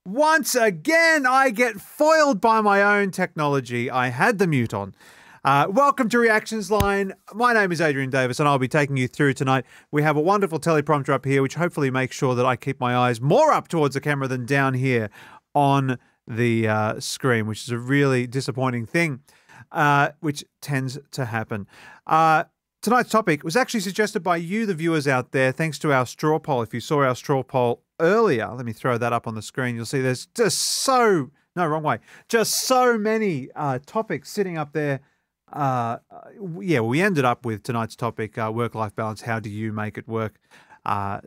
Once again, I get foiled by my own technology. I had the mute on. Welcome to Reactions Line. My name is Adrian Davis, and I'll be taking you through tonight. We have a wonderful teleprompter up here, which hopefully makes sure that I keep my eyes more up towards the camera than down here on the screen, which is a really disappointing thing, which tends to happen. Tonight's topic was actually suggested by you, the viewers out there, thanks to our straw poll. If you saw our straw poll earlier, let me throw that up on the screen. You'll see there's just just so many topics sitting up there. We ended up with tonight's topic, work-life balance. How do you make it work?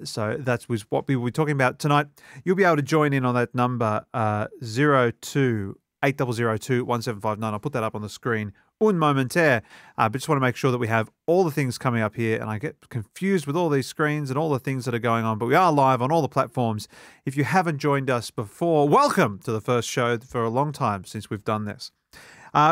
So that was what we were talking about tonight. You'll be able to join in on that number, 02 8002 1759. I'll put that up on the screen un momentaire, but just want to make sure that we have all the things coming up here, and I get confused with all these screens and all the things that are going on, but we are live on all the platforms. If you haven't joined us before, welcome to the first show for a long time since we've done this.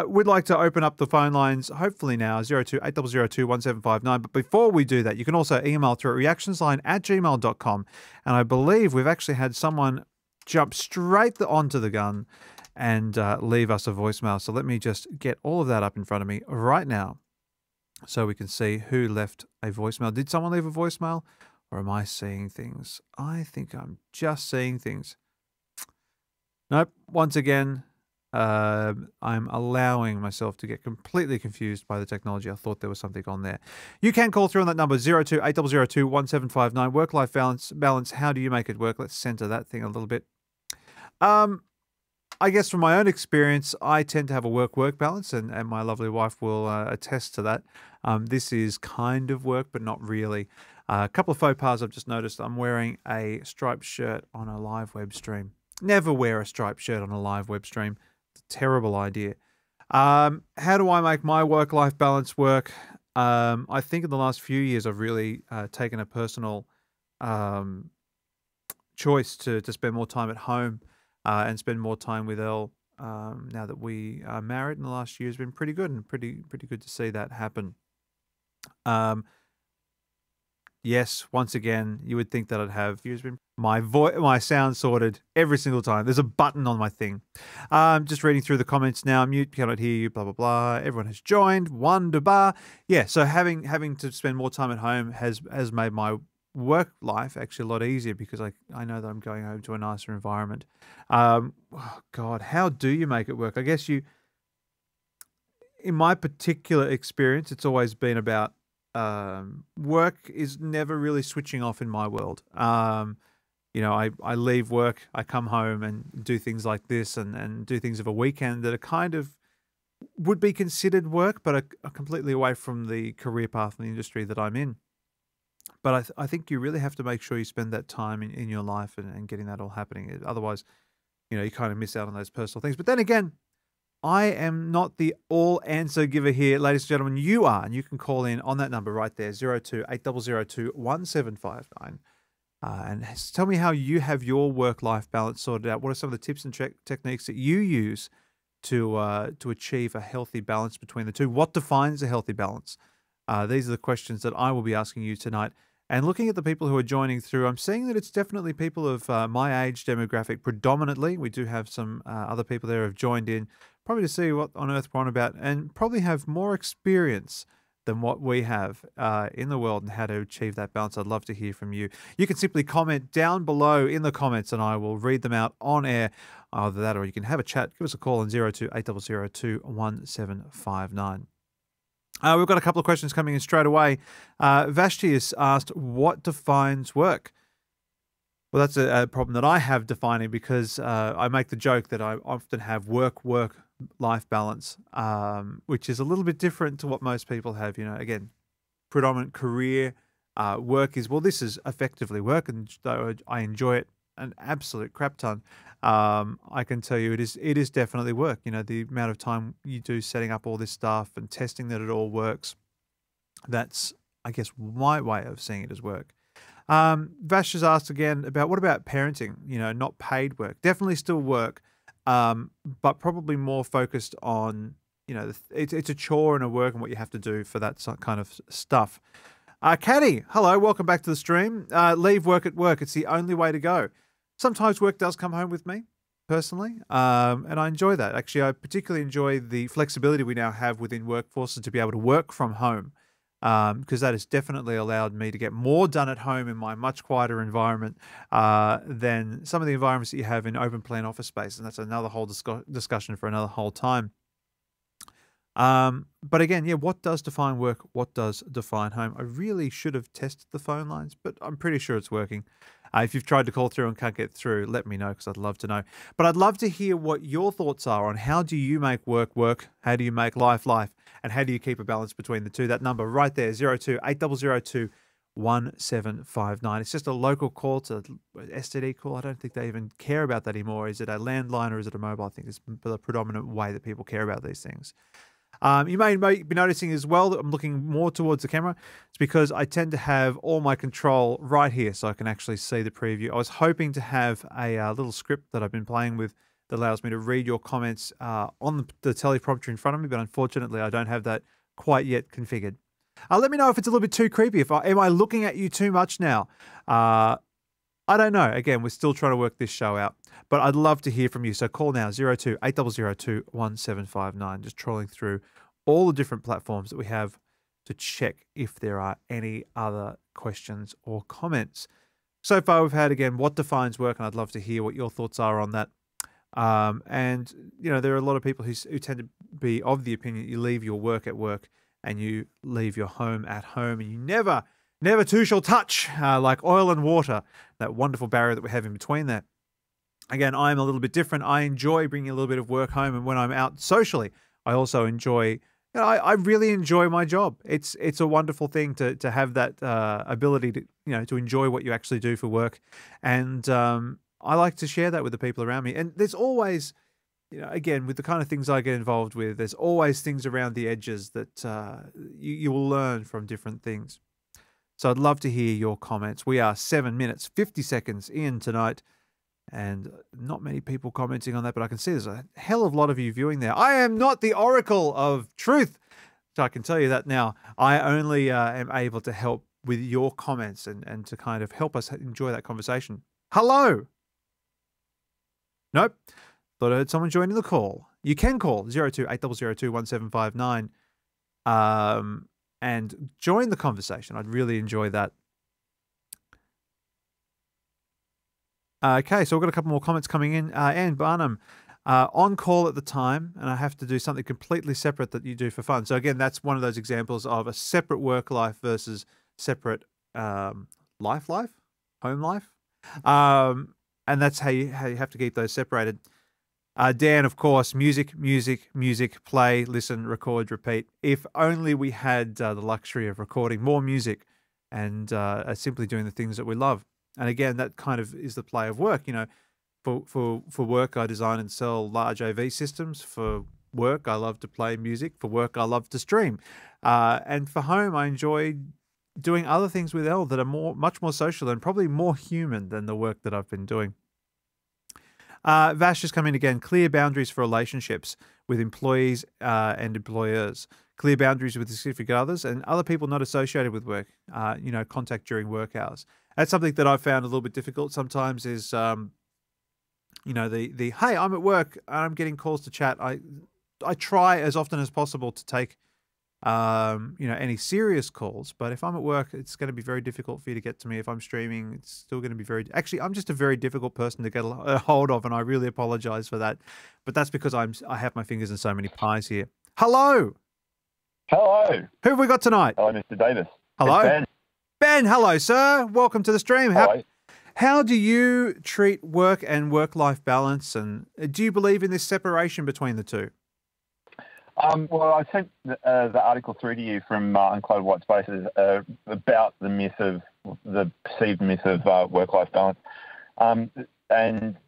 We'd like to open up the phone lines, hopefully now, 02 8002 1759. But before we do that, you can also email through at reactionsline@gmail.com. And I believe we've actually had someone jump straight onto the gun and leave us a voicemail. So let me just get all of that up in front of me right now so we can see who left a voicemail. Did someone leave a voicemail, or am I seeing things? I think I'm just seeing things. Nope. Once again, I'm allowing myself to get completely confused by the technology. I thought there was something on there. You can call through on that number, 02 8002 1759. Work-life balance. How do you make it work? Let's center that thing a little bit. I guess from my own experience, I tend to have a work-work balance, and my lovely wife will attest to that. This is kind of work, but not really. A couple of faux pas I've just noticed. I'm wearing a striped shirt on a live web stream. Never wear a striped shirt on a live web stream. It's a terrible idea. How do I make my work-life balance work? I think in the last few years, I've really taken a personal choice to spend more time at home and spend more time with Elle. Now that we are married, in the last year has been pretty good, and pretty good to see that happen. Yes, once again, you would think that I'd have my sound sorted every single time. There's a button on my thing. Just reading through the comments now. Mute, cannot hear you, blah, blah, blah. Everyone has joined. Wonderbar. Yeah, so having to spend more time at home has made my work life actually a lot easier, because I know that I'm going home to a nicer environment. Oh God, how do you make it work? I guess in my particular experience, it's always been about work is never really switching off in my world. You know, I leave work, I come home and do things like this and do things of a weekend that are kind of would be considered work, but are completely away from the career path and the industry that I'm in. But I think you really have to make sure you spend that time in your life and getting that all happening. Otherwise, you know, you kind of miss out on those personal things. But then again, I am not the all-answer giver here. Ladies and gentlemen, you are, and you can call in on that number right there, 02 8002 1759. And tell me how you have your work-life balance sorted out. What are some of the tips and techniques that you use to achieve a healthy balance between the two? What defines a healthy balance? These are the questions that I will be asking you tonight. And looking at the people who are joining through, I'm seeing that it's definitely people of my age demographic predominantly. We do have some other people there who have joined in, probably to see what on earth we're on about, and probably have more experience than what we have in the world and how to achieve that balance. I'd love to hear from you. You can simply comment down below in the comments, and I will read them out on air. Either that, or you can have a chat. Give us a call on 02 8002 1759. We've got a couple of questions coming in straight away. Vashti has asked, what defines work? Well, that's a problem that I have defining, because I make the joke that I often have work-life balance, which is a little bit different to what most people have. You know, again, predominant career work is, well, this is effectively work, and though I enjoy it an absolute crap ton, I can tell you it is definitely work. You know, the amount of time you do setting up all this stuff and testing that it all works, that's, I guess, my way of seeing it as work. Vash has asked again about, what about parenting? You know, not paid work. Definitely still work, but probably more focused on, you know, it's a chore and a work and what you have to do for that kind of stuff. Caddy, hello, welcome back to the stream. Leave work at work. It's the only way to go. Sometimes work does come home with me. personally, and I enjoy that. Actually, I particularly enjoy the flexibility we now have within workforces to be able to work from home, because that has definitely allowed me to get more done at home in my much quieter environment than some of the environments that you have in open plan office space, and that's another whole discussion for another whole time. But again, yeah, what does define work? What does define home? I really should have tested the phone lines, but I'm pretty sure it's working. If you've tried to call through and can't get through, let me know because I'd love to know. But I'd love to hear what your thoughts are on how do you make work work? How do you make life life? And how do you keep a balance between the two? That number right there, 02-8002 1759. It's just a local call to STD call. I don't think they even care about that anymore. Is it a landline or is it a mobile? I think it's the predominant way that people care about these things. You may be noticing as well that I'm looking more towards the camera. It's because I tend to have all my control right here so I can actually see the preview. I was hoping to have a little script that I've been playing with that allows me to read your comments on the teleprompter in front of me, but unfortunately I don't have that quite yet configured. Let me know if it's a little bit too creepy. Am I looking at you too much now? I don't know. Again, we're still trying to work this show out, but I'd love to hear from you. So call now, 02-8002 1759, just trolling through all the different platforms that we have to check if there are any other questions or comments. So far, we've had, again, what defines work, and I'd love to hear what your thoughts are on that. And, you know, there are a lot of people who tend to be of the opinion that you leave your work at work and you leave your home at home, and you never two shall touch, like oil and water, that wonderful barrier that we have in between there. Again, I'm a little bit different. I enjoy bringing a little bit of work home, and when I'm out socially, I also enjoy, I really enjoy my job. It's a wonderful thing to have that ability to, to enjoy what you actually do for work. And I like to share that with the people around me. And there's always, again, with the kind of things I get involved with, there's always things around the edges that you will learn from different things. So I'd love to hear your comments. We are 7 minutes, 50 seconds in tonight, and not many people commenting on that, but I can see there's a hell of a lot of you viewing there. I am not the oracle of truth, so I can tell you that now. I only am able to help with your comments and to kind of help us enjoy that conversation. Hello? Nope. Thought I heard someone joining the call. You can call 02-8002 1759. And join the conversation. I'd really enjoy that. Okay, so we've got a couple more comments coming in. Anne Barnum, on call at the time, and I have to do something completely separate that you do for fun. So again, that's one of those examples of a separate work life versus separate home life. And that's how you have to keep those separated. Dan, of course, music, play, listen, record, repeat. If only we had the luxury of recording more music and simply doing the things that we love. And again, that kind of is the play of work. For work, I design and sell large AV systems. For work, I love to play music. For work, I love to stream. And for home, I enjoy doing other things with Elle that are much more social and probably more human than the work that I've been doing. Vash has come in again. Clear boundaries for relationships with employees and employers. Clear boundaries with significant others and other people not associated with work. Contact during work hours. That's something that I've found a little bit difficult sometimes is, the hey, I'm at work and I'm getting calls to chat. I try as often as possible to take any serious calls, but if I'm at work, it's going to be very difficult for you to get to me. If I'm streaming, it's still going to be actually, I'm just a very difficult person to get a hold of, and I really apologize for that. But that's because I have my fingers in so many pies here. Hello. Hello. Who have we got tonight? Hello, Mr. Davis. Hello. It's Ben. Ben, hello, sir. Welcome to the stream. Hello. How do you treat work and work-life balance, and do you believe in this separation between the two? Well, I sent the article through to you from Unclouded White Spaces about the perceived myth of work-life balance, and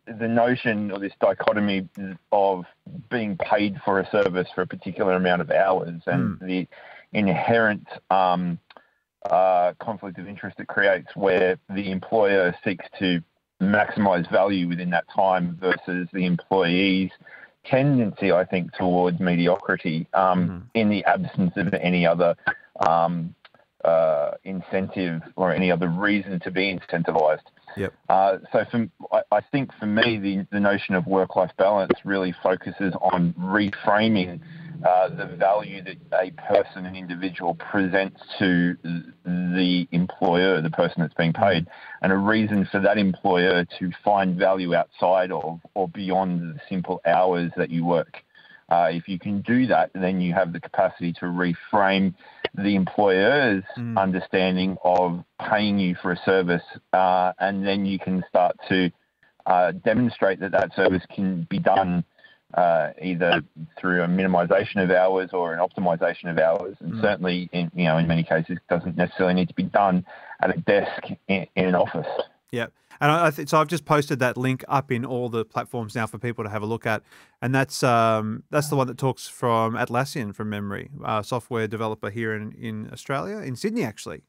the notion of this dichotomy of being paid for a service for a particular amount of hours and the inherent conflict of interest it creates, where the employer seeks to maximize value within that time versus the employee's tendency, I think, towards mediocrity in the absence of any other incentive or any other reason to be incentivized. Yep. I think for me, the notion of work-life balance really focuses on reframing the value that a person, an individual, presents to the employer, the person that's being paid, and a reason for that employer to find value outside of or beyond the simple hours that you work. If you can do that, then you have the capacity to reframe the employer's understanding of paying you for a service, and then you can start to demonstrate that service can be done either through a minimization of hours or an optimization of hours, and certainly in many cases doesn't necessarily need to be done at a desk in an office. Yeah. And so I've just posted that link up in all the platforms now for people to have a look at. And that's the one that talks from Atlassian from memory, software developer here in Australia, in Sydney, actually.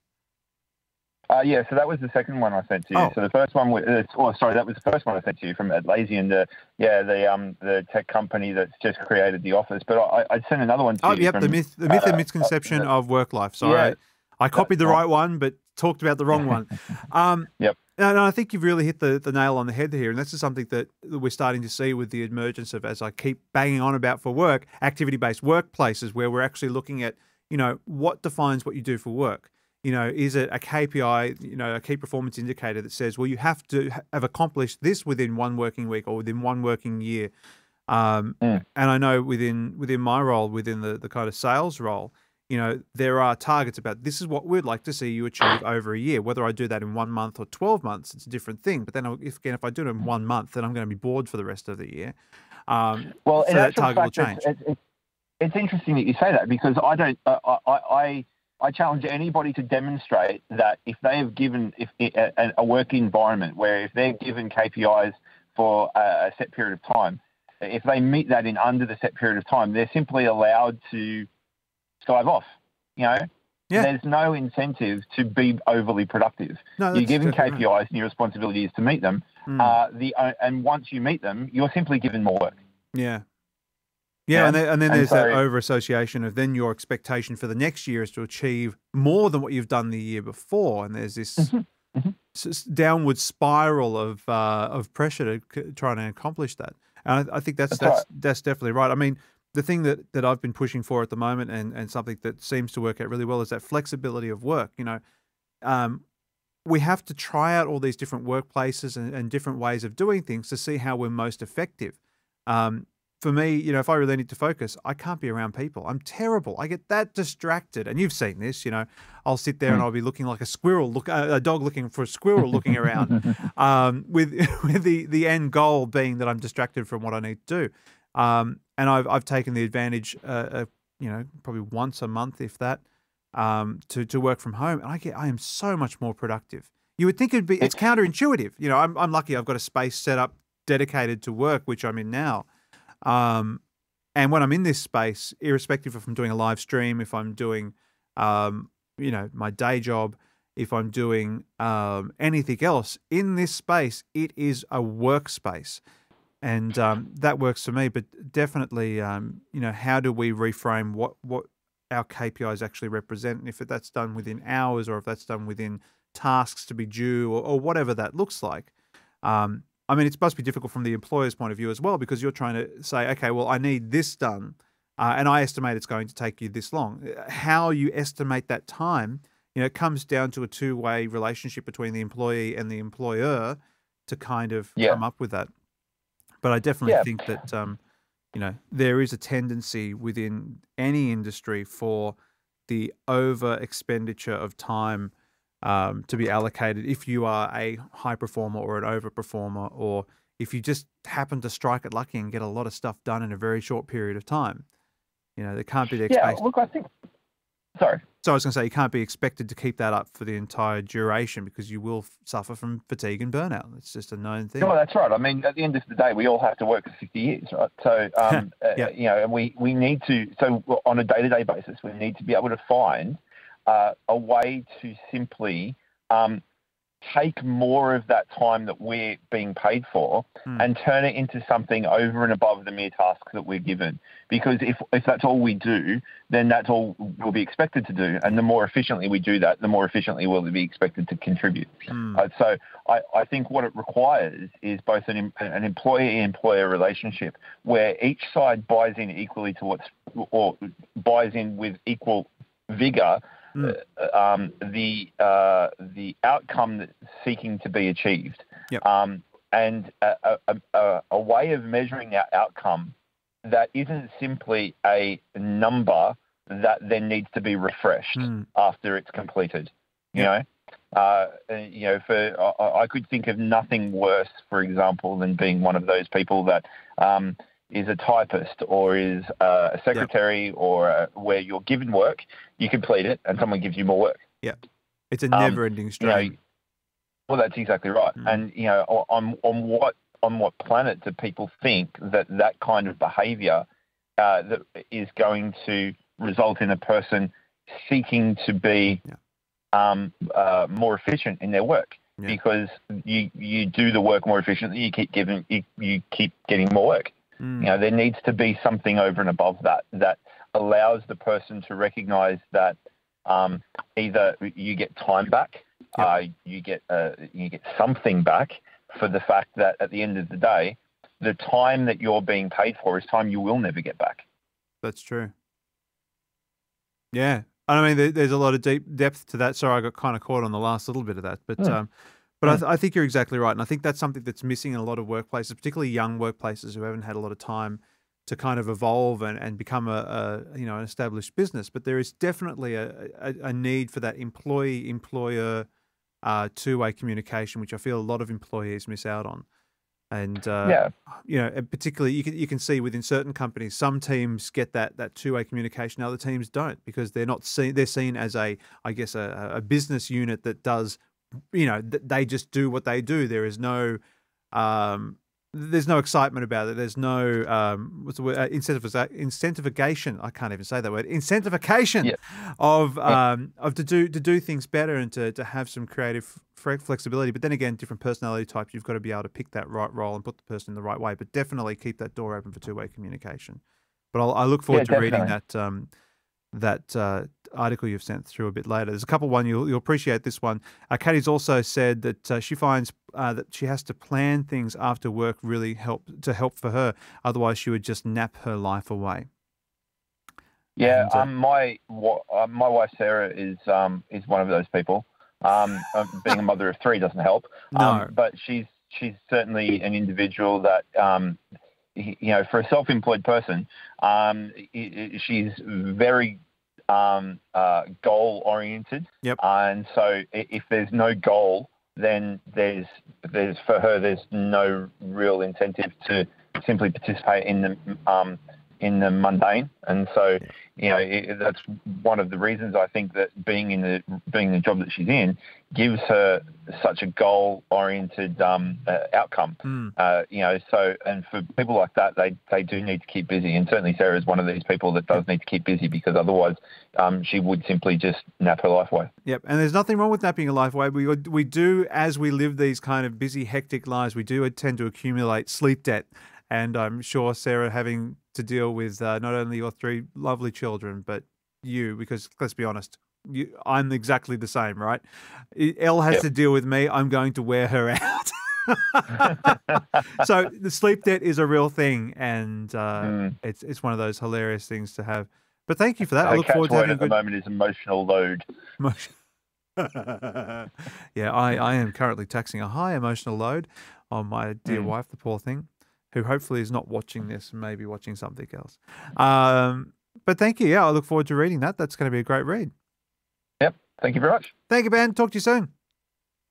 Yeah, so that was the second one I sent to you. Oh. So the first one was, that was the first one I sent to you from Atlassian, the tech company that's just created the office. But I'd send another one to you. Yep, the myth and misconception of work life. Sorry, yeah, I copied the right one, but talked about the wrong one. Yep. And I think you've really hit the nail on the head here, and this is something that we're starting to see with the emergence of, as I keep banging on about for work, activity-based workplaces, where we're actually looking at, what defines what you do for work. Is it a KPI, a key performance indicator that says, well, you have to have accomplished this within one working week or within one working year. And I know within my role, within the kind of sales role, there are targets about this is what we'd like to see you achieve over a year. Whether I do that in 1 month or 12 months, it's a different thing. But then if I do it in 1 month, then I'm going to be bored for the rest of the year. Well, so in that target fact, will change. It's interesting that you say that, because I challenge anybody to demonstrate that if they have given a work environment where if they're given KPIs for a set period of time, if they meet that in under the set period of time, they're simply allowed to skive off. There's no incentive to be overly productive. No, you're given KPIs right. and your responsibility is to meet them. And once you meet them, you're simply given more work. Yeah. And then there's that over-association of then your expectation for the next year is to achieve more than what you've done the year before, and there's this downward spiral of pressure to try to accomplish that. And I think that's definitely right. I mean, the thing that I've been pushing for at the moment, and something that seems to work out really well, is that flexibility of work. We have to try out all these different workplaces and different ways of doing things to see how we're most effective. For me, if I really need to focus, I can't be around people. I'm terrible. I get that distracted. And you've seen this, I'll sit there and I'll be looking like a dog looking for a squirrel looking around, with the end goal being that I'm distracted from what I need to do. And I've taken the advantage, probably once a month, if that, to work from home, and I am so much more productive. You would think it's counterintuitive. I'm lucky I've got a space set up dedicated to work, which I'm in now. And when I'm in this space, irrespective if I'm doing a live stream, if I'm doing, my day job, if I'm doing anything else in this space, it is a workspace. And that works for me. But definitely, how do we reframe what our KPIs actually represent? And if that's done within hours, or if that's done within tasks to be due, or whatever that looks like. I mean, it must be difficult from the employer's point of view as well, because you're trying to say, okay, well, I need this done, and I estimate it's going to take you this long. How you estimate that time, it comes down to a two-way relationship between the employee and the employer to kind of come up with that. But I definitely think that, there is a tendency within any industry for the over expenditure of time to be allocated if you are a high performer or an over performer, or if you just happen to strike it lucky and get a lot of stuff done in a very short period of time. There can't be the expectation. Yeah, look, I think... Sorry. So I was going to say, you can't be expected to keep that up for the entire duration, because you will suffer from fatigue and burnout. It's just a known thing. No, that's right. I mean, at the end of the day, we all have to work for 50 years, right? So, and we need to... So on a day-to-day basis, we need to be able to find a way to simply take more of that time that we're being paid for and turn it into something over and above the mere tasks that we're given. Because if that's all we do, then that's all we'll be expected to do. And the more efficiently we do that, the more efficiently we'll be expected to contribute. So I think what it requires is both an employee-employer relationship where each side buys in equally to or buys in with equal vigor the outcome that's seeking to be achieved, and a way of measuring that outcome that isn't simply a number that then needs to be refreshed after it's completed. You know, I could think of nothing worse, for example, than being one of those people that is a typist or is a secretary or where you're given work, you complete it, and someone gives you more work. Yeah, it's a never-ending stream. Well, that's exactly right. And on what planet do people think that kind of behaviour that is going to result in a person seeking to be more efficient in their work? Because you do the work more efficiently, you keep getting more work. There needs to be something over and above that allows the person to recognise that either you get time back, you get something back for the fact that at the end of the day, the time that you're being paid for is time you will never get back. That's true. Yeah. I mean, there's a lot of deep depth to that. Sorry, I got kind of caught on the last little bit of that. But I think you're exactly right. And I think that's something that's missing in a lot of workplaces, particularly young workplaces who haven't had a lot of time to kind of evolve and become an established business. But there is definitely a need for that employee-employer two-way communication, which I feel a lot of employees miss out on. And particularly you can see within certain companies, some teams get that two-way communication, other teams don't, because they're seen as a business unit that does, they just do what they do. There is no there's no excitement about it. There's no what's the word? Incentivization. I can't even say that word. Incentivization of to do things better and to have some creative flexibility. But then again, different personality types. You've got to be able to pick that right role and put the person in the right way. But definitely keep that door open for two-way communication. But I look forward to reading that article you've sent through a bit later. There's a couple one you'll appreciate this one. Katie's also said that she finds that she has to plan things after work really help for her. Otherwise, she would just nap her life away. Yeah, and, my wife Sarah is one of those people. Being a mother of three doesn't help. No, but she's certainly an individual that. For a self-employed person, she's very goal-oriented. Yep. And so if there's no goal, then there's no real incentive to simply participate in the mundane. And so, that's one of the reasons I think that being in the job that she's in gives her such a goal-oriented outcome. So, and for people like that, they do need to keep busy. And certainly Sarah is one of these people that does need to keep busy, because otherwise she would simply just nap her life away. Yep, and there's nothing wrong with napping your life away. We do, as we live these kind of busy, hectic lives, we do tend to accumulate sleep debt. And I'm sure, Sarah, having to deal with not only your three lovely children, but you, because let's be honest, I'm exactly the same, right? Elle has to deal with me. I'm going to wear her out. So the sleep debt is a real thing, and it's one of those hilarious things to have. But thank you for that. I look forward to having at the moment is emotional load. Yeah, I am currently taxing a high emotional load on my dear wife, the poor thing, who hopefully is not watching this and maybe watching something else. But thank you. Yeah, I look forward to reading that. That's going to be a great read. Yep. Thank you very much. Thank you, Ben. Talk to you soon.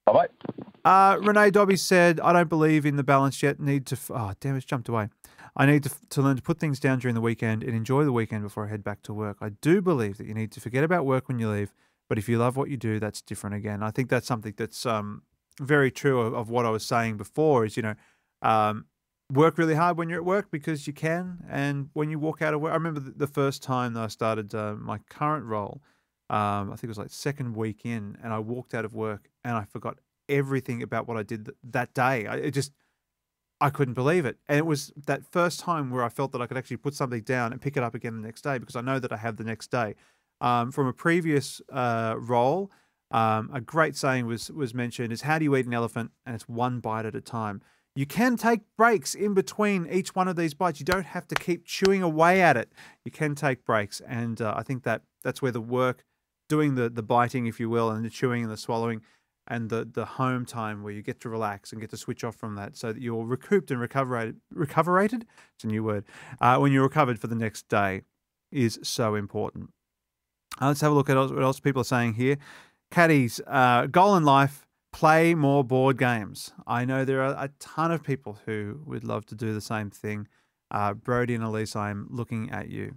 Bye-bye. Renee Dobby said, I don't believe in the balance yet. It's jumped away. I need to learn to put things down during the weekend and enjoy the weekend before I head back to work. I do believe that you need to forget about work when you leave, but if you love what you do, that's different again. I think that's something that's very true of what I was saying before is, work really hard when you're at work because you can, and when you walk out of work. I remember the first time that I started my current role, I think it was like second week in, and I walked out of work and I forgot everything about what I did that day. I couldn't believe it. And it was that first time where I felt that I could actually put something down and pick it up again the next day, because I know that I have the next day. From a previous role, a great saying was mentioned is, how do you eat an elephant? And it's one bite at a time. You can take breaks in between each one of these bites. You don't have to keep chewing away at it. You can take breaks. And I think that's where the work, doing the biting, if you will, and the chewing and the swallowing, and the home time where you get to relax and get to switch off from that, so that you're recouped and recuperated. It's a new word. When you're recovered for the next day, is so important. Let's have a look at what else people are saying here. Caddies, goal in life, play more board games. I know there are a ton of people who would love to do the same thing. Brody and Elise, I'm looking at you.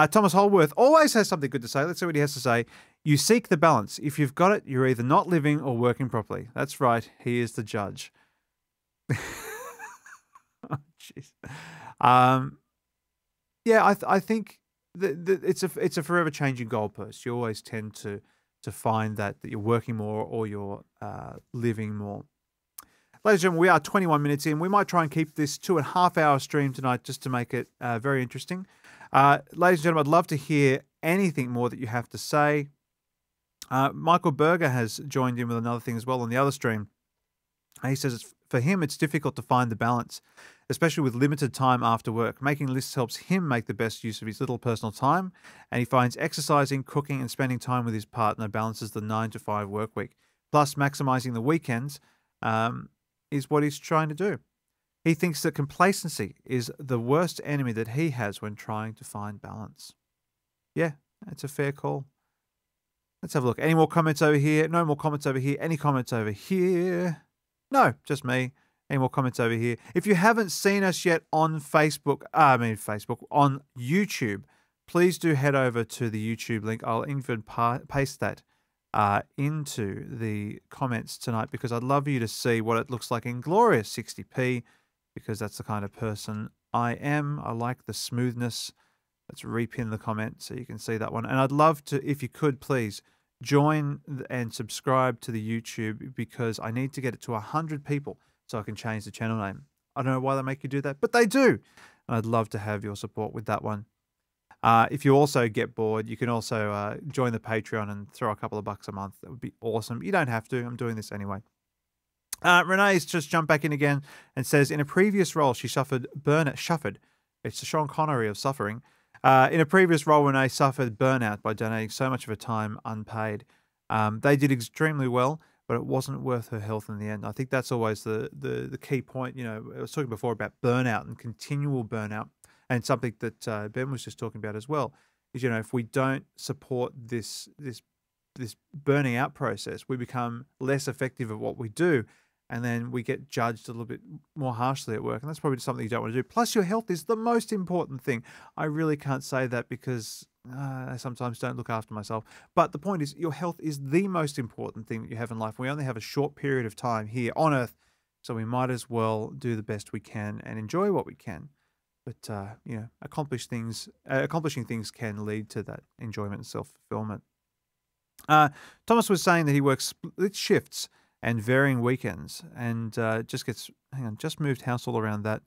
Thomas Holworth always has something good to say. Let's see what he has to say. You seek the balance. If you've got it, you're either not living or working properly. That's right. He is the judge. Oh, jeez. Yeah, I think that it's a forever changing goalpost. You always tend to find that you're working more or you're living more. Ladies and gentlemen, we are 21 minutes in. We might try and keep this 2.5 hour stream tonight just to make it very interesting. Ladies and gentlemen, I'd love to hear anything more that you have to say. Michael Berger has joined in with another thing as well on the other stream. He says for him, it's difficult to find the balance, especially with limited time after work. Making lists helps him make the best use of his little personal time, and he finds exercising, cooking, and spending time with his partner balances the 9-to-5 work week. Plus, maximizing the weekends is what he's trying to do. He thinks that complacency is the worst enemy that he has when trying to find balance. Yeah, it's a fair call. Let's have a look. Any more comments over here? No more comments over here. Any comments over here? No, just me. Any more comments over here? If you haven't seen us yet on on YouTube, please do head over to the YouTube link. I'll even paste that into the comments tonight, because I'd love you to see what it looks like in glorious 60p, because that's the kind of person I am. I like the smoothness. Let's repin the comment so you can see that one. And I'd love to, if you could, please join and subscribe to the YouTube, because I need to get it to 100 people so I can change the channel name. I don't know why they make you do that, but they do. And I'd love to have your support with that one. If you also get bored, you can also join the Patreon and throw a couple of bucks a month. That would be awesome. You don't have to. I'm doing this anyway. Renee's just jumped back in again and says, in a previous role, she suffered burnout. It's the Sean Connery of suffering. In a previous role, Renee suffered burnout by donating so much of her time unpaid. They did extremely well, but it wasn't worth her health in the end. I think that's always the key point. You know, I was talking before about burnout and continual burnout, and something that Ben was just talking about as well is, you know, if we don't support this burning out process, we become less effective at what we do. And then we get judged a little bit more harshly at work. And that's probably something you don't want to do. Plus, your health is the most important thing. I really can't say that because I sometimes don't look after myself. But the point is, your health is the most important thing that you have in life. We only have a short period of time here on Earth, so we might as well do the best we can and enjoy what we can. But, you know, accomplishing things can lead to that enjoyment and self-fulfillment. Thomas was saying that he works split shifts and varying weekends, and just moved house all around that.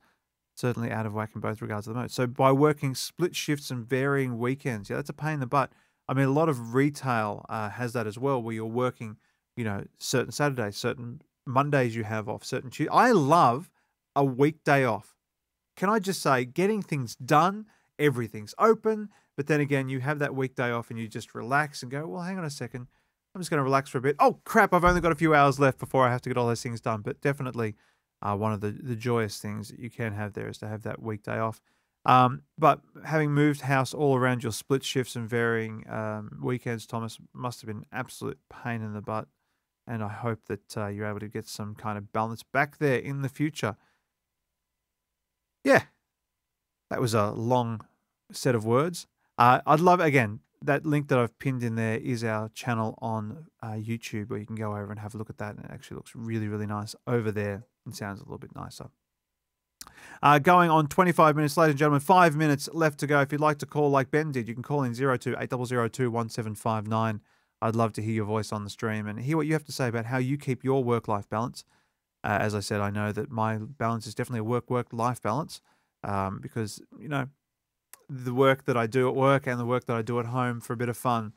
Certainly out of whack in both regards at the moment. So by working split shifts and varying weekends, yeah, that's a pain in the butt. I mean, a lot of retail has that as well, where you're working, you know, certain Saturdays, certain Mondays you have off, certain Tuesdays. I love a weekday off. Can I just say, getting things done, everything's open, but then again, you have that weekday off and you just relax and go, well, hang on a second. I'm just going to relax for a bit. Oh, crap, I've only got a few hours left before I have to get all those things done. But definitely one of the joyous things that you can have there is to have that weekday off. But having moved house all around your split shifts and varying weekends, Thomas, must have been an absolute pain in the butt. And I hope that you're able to get some kind of balance back there in the future. Yeah, that was a long set of words. I'd love, again, that link that I've pinned in there is our channel on YouTube, where you can go over and have a look at that. And it actually looks really, really nice over there and sounds a little bit nicer. Going on 25 minutes, ladies and gentlemen, 5 minutes left to go. If you'd like to call like Ben did, you can call in 02 8002 1759 I'd love to hear your voice on the stream and hear what you have to say about how you keep your work-life balance. As I said, I know that my balance is definitely a work-life balance because, the work that I do at work and the work that I do at home for a bit of fun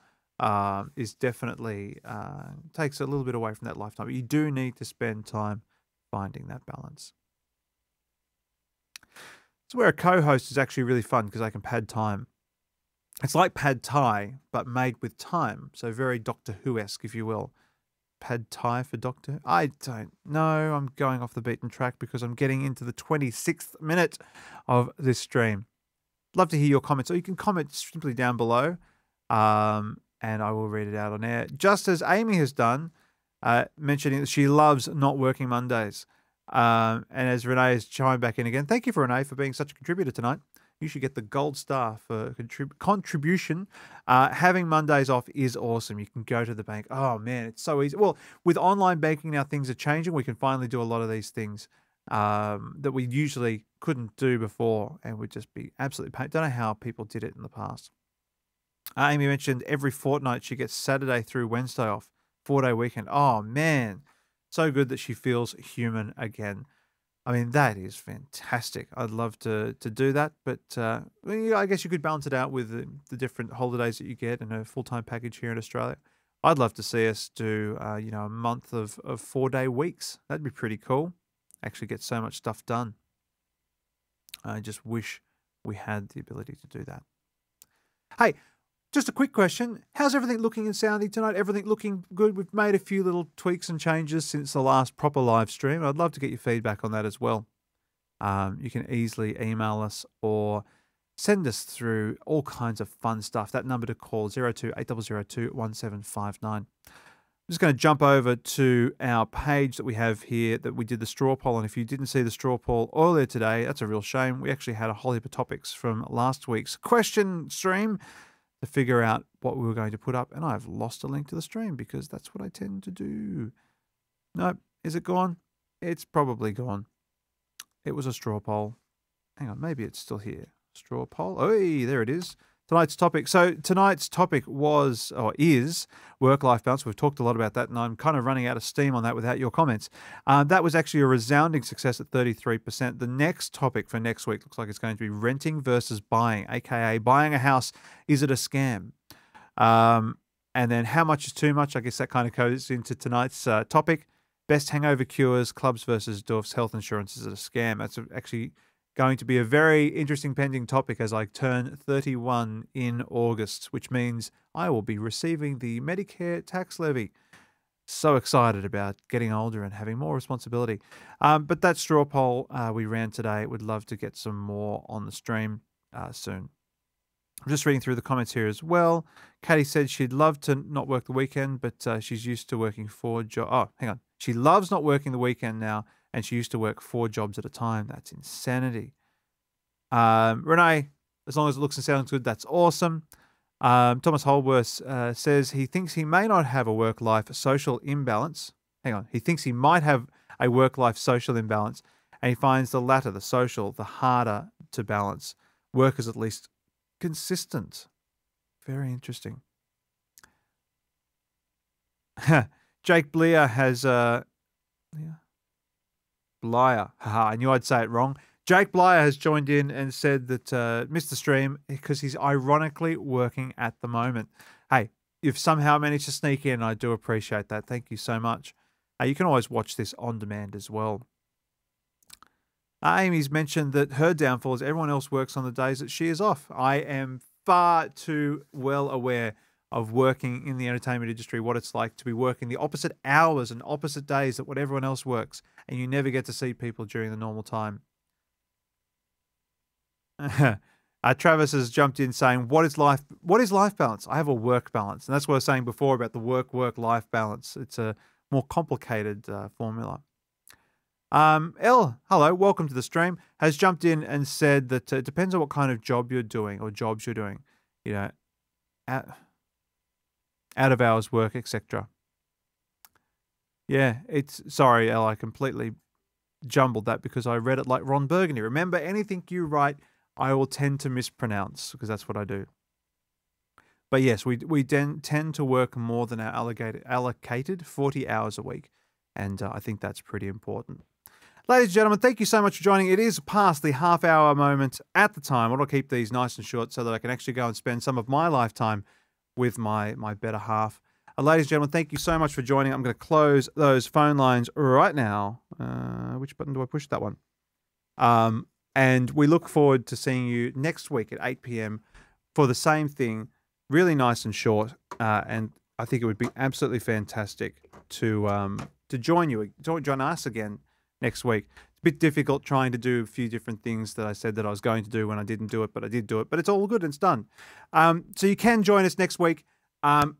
is definitely takes a little bit away from that lifetime. But you do need to spend time finding that balance. So where a co-host is actually really fun because I can pad time. It's like pad thai, but made with time. So very Doctor Who-esque, if you will. Pad thai for Doctor Who? I don't know. I'm going off the beaten track because I'm getting into the 26th minute of this stream. Love to hear your comments. Or you can comment simply down below and I will read it out on air. Just as Amy has done, mentioning that she loves not working Mondays. And as Renee has chimed back in again, thank you for Renee for being such a contributor tonight. You should get the gold star for contribution. Having Mondays off is awesome. You can go to the bank. Oh, man, it's so easy. Well, with online banking now, things are changing. We can finally do a lot of these things that we usually couldn't do before and would just be absolutely pain. Don't know how people did it in the past. Amy mentioned every fortnight she gets Saturday through Wednesday off, 4-day weekend. Oh, man, so good that she feels human again. I mean, that is fantastic. I'd love to do that, but I guess you could balance it out with the different holidays that you get in a full-time package here in Australia. I'd love to see us do, a month of 4-day weeks. That'd be pretty cool. Actually get so much stuff done. I just wish we had the ability to do that. Hey, just a quick question. How's everything looking and sounding tonight? Everything looking good? We've made a few little tweaks and changes since the last proper live stream. I'd love to get your feedback on that as well. You can easily email us or send us through all kinds of fun stuff. That number to call, 02-8002-1759. I'm just going to jump over to our page that we have here that we did the straw poll. And if you didn't see the straw poll earlier today, that's a real shame. We actually had a whole heap of topics from last week's question stream to figure out what we were going to put up, and I've lost a link to the stream because that's what I tend to do. Nope. Is it gone? It's probably gone. It was a straw poll. Hang on, maybe it's still here. Straw poll. Oh, there it is. Tonight's topic. So tonight's topic was, or is, work-life balance. We've talked a lot about that, and I'm kind of running out of steam on that without your comments. That was actually a resounding success at 33%. The next topic for next week looks like it's going to be renting versus buying, aka buying a house. Is it a scam? And then how much is too much? I guess that kind of goes into tonight's topic. Best hangover cures, clubs versus doofs, health insurance. Is it a scam? That's actually going to be a very interesting pending topic as I turn 31 in August, which means I will be receiving the Medicare tax levy. So excited about getting older and having more responsibility. But that straw poll we ran today, would love to get some more on the stream soon. I'm just reading through the comments here as well. Katie said she'd love to not work the weekend, but she's used to working 4 jobs. Oh, hang on. She loves not working the weekend now, and she used to work 4 jobs at a time. That's insanity. Renee, as long as it looks and sounds good, that's awesome. Thomas Holworth says he thinks he may not have a work-life social imbalance. Hang on. He thinks he might have a work-life social imbalance, and he finds the latter, the social, the harder to balance. Work is at least consistent. Very interesting. Jake Blair has... Blyer. Haha, I knew I'd say it wrong. Jake Blyer has joined in and said that missed the stream because he's ironically working at the moment. Hey, you've somehow managed to sneak in. I do appreciate that. Thank you so much. You can always watch this on demand as well. Amy's mentioned that her downfall is everyone else works on the days that she is off. I am far too well aware of working in the entertainment industry, what it's like to be working the opposite hours and opposite days that what everyone else works, and you never get to see people during the normal time. Travis has jumped in saying, what is life balance? I have a work balance. And that's what I was saying before about the work-life balance. It's a more complicated formula. Elle, hello, welcome to the stream, has jumped in and said that it depends on what kind of job you're doing or jobs you're doing. You know, out of hours work, etc. Yeah, sorry, Elle, I completely jumbled that because I read it like Ron Burgundy. Remember, anything you write, I will tend to mispronounce because that's what I do. But yes, we tend to work more than our allocated 40 hours a week. And I think that's pretty important. Ladies and gentlemen, thank you so much for joining. It is past the half-hour moment at the time. I'll keep these nice and short so that I can actually go and spend some of my lifetime with my better half. Ladies and gentlemen, thank you so much for joining. I'm going to close those phone lines right now. Which button do I push? That one. And we look forward to seeing you next week at 8 p.m. for the same thing. Really nice and short. And I think it would be absolutely fantastic to join us again next week. It's a bit difficult trying to do a few different things that I said that I was going to do when I didn't do it, but I did do it. But it's all good and it's done. So you can join us next week.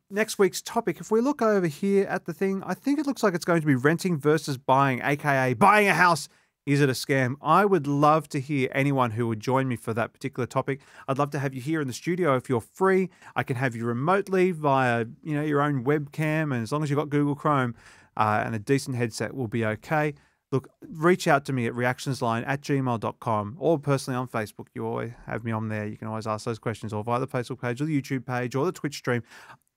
Next week's topic, if we look over here at the thing, I think it looks like it's going to be renting versus buying, aka buying a house. Is it a scam? I would love to hear anyone who would join me for that particular topic. I'd love to have you here in the studio if you're free. I can have you remotely via, your own webcam, and as long as you've got Google Chrome and a decent headset, will be okay. Look, reach out to me at reactionsline@gmail.com or personally on Facebook. You always have me on there. You can always ask those questions, or via the Facebook page or the YouTube page or the Twitch stream.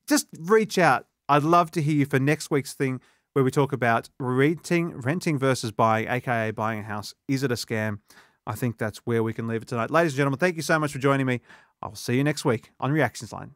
Just reach out. I'd love to hear you for next week's thing, where we talk about renting versus buying, aka buying a house. Is it a scam? I think that's where we can leave it tonight. Ladies and gentlemen, thank you so much for joining me. I'll see you next week on Reactions Line.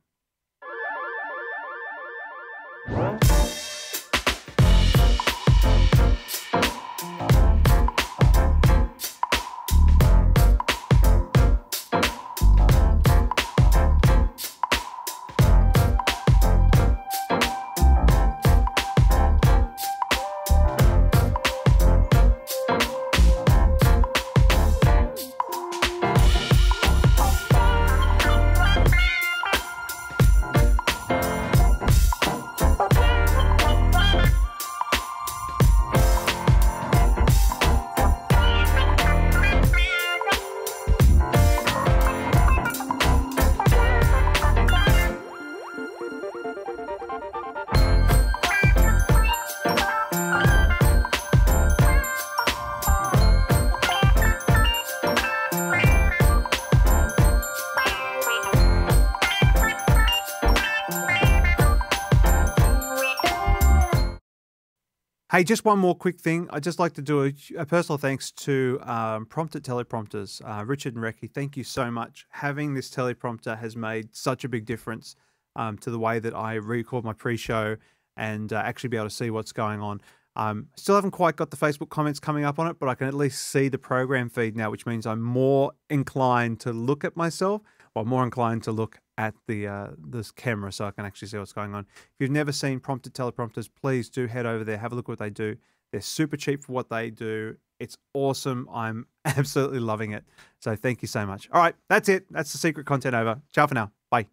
Hey, just one more quick thing. I'd just like to do a personal thanks to Prompted Teleprompters. Richard and Recce, thank you so much. Having this teleprompter has made such a big difference to the way that I record my pre-show and actually be able to see what's going on. Still haven't quite got the Facebook comments coming up on it, but I can at least see the program feed now, which means I'm more inclined to look at myself, or more inclined to look at this camera so I can actually see what's going on. If you've never seen Prompted Teleprompters, please do head over there, have a look at what they do. They're super cheap for what they do. It's awesome. I'm absolutely loving it. So thank you so much. All right, that's it. That's the secret content over. Ciao for now. Bye.